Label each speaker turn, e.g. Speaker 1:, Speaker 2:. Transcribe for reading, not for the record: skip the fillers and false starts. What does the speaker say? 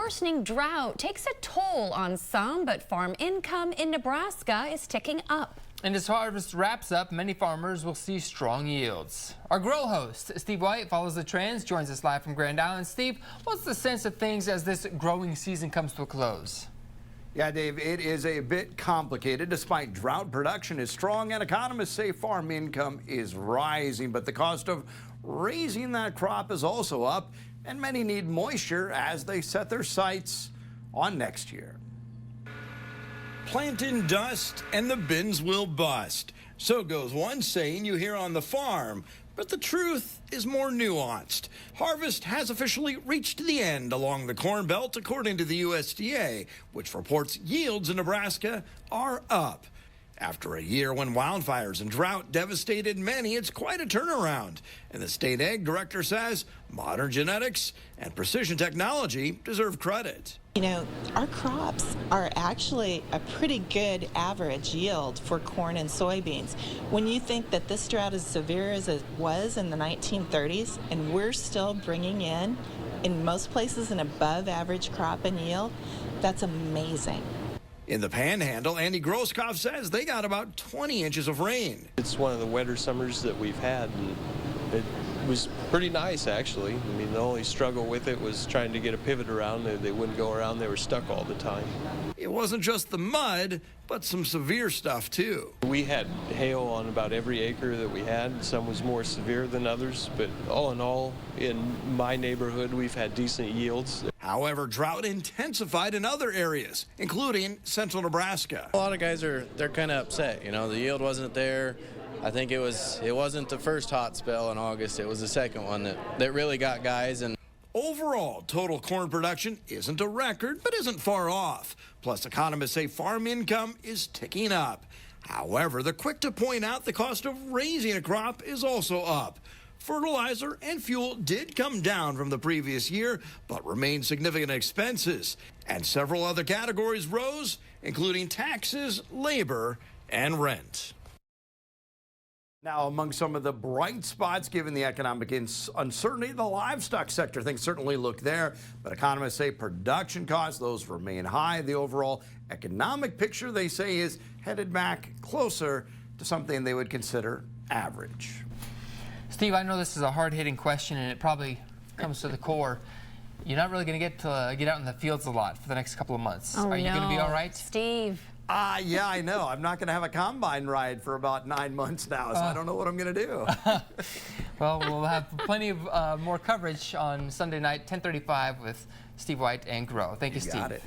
Speaker 1: worsening drought takes a toll on some, but farm income in Nebraska is ticking up.
Speaker 2: And as harvest wraps up, many farmers will see strong yields. Our Grow host, Steve White, follows the trends, joins us live from Grand Island. Steve, what's the sense of things as this growing season comes to a close?
Speaker 3: Yeah, Dave, it is a bit complicated. Despite drought, production is strong, and economists say farm income is rising. But the cost of raising that crop is also up, and many need moisture as they set their sights on next year.
Speaker 4: Plant in dust and the bins will bust. So goes one saying you hear on the farm, but the truth is more nuanced. Harvest has officially reached the end along the Corn Belt, according to the USDA, which reports yields in Nebraska are up. After a year when wildfires and drought devastated many, it's quite a turnaround. And the state ag director says modern genetics and precision technology deserve credit.
Speaker 5: You know, our crops are actually a pretty good average yield for corn and soybeans. When you think that this drought is severe as it was in the 1930s, and we're still bringing in most places, an above average crop and yield, that's amazing.
Speaker 4: In the Panhandle, Andy Groskopf says they got about 20 inches of rain.
Speaker 6: It's one of the wetter summers that we've had, and it was pretty nice, actually. I mean, the only struggle with it was trying to get a pivot around. They wouldn't go around. They were stuck all the time.
Speaker 4: It wasn't just the mud, but some severe stuff, too.
Speaker 6: We had hail on about every acre that we had. Some was more severe than others, but all in all, in my neighborhood, we've had decent yields.
Speaker 4: However, drought intensified in other areas, including central Nebraska.
Speaker 7: A lot of guys they're kind of upset. You know, the yield wasn't there. I think it wasn't the first hot spell in August. It was the second one that really got guys. And
Speaker 4: overall, total corn production isn't a record, but isn't far off. Plus, economists say farm income is ticking up. However, they're quick to point out the cost of raising a crop is also up. Fertilizer and fuel did come down from the previous year, but remain significant expenses. And several other categories rose, including taxes, labor, and rent.
Speaker 3: Now, among some of the bright spots given the economic uncertainty, the livestock sector, things certainly look there, but economists say production costs, those remain high. The overall economic picture, they say, is headed back closer to something they would consider average.
Speaker 2: Steve, I know this is a hard-hitting question, and it probably comes to the core. You're not really going to get out in the fields a lot for the next couple of months.
Speaker 1: Oh,
Speaker 2: Are you going to be all right?
Speaker 1: Steve.
Speaker 3: Yeah, I know. I'm not going to have a combine ride for about 9 months now, so I don't know what I'm going to do.
Speaker 2: Well, we'll have plenty of more coverage on Sunday night, 10:35 with Steve White and Grow. Thank you, Steve.
Speaker 3: Got it.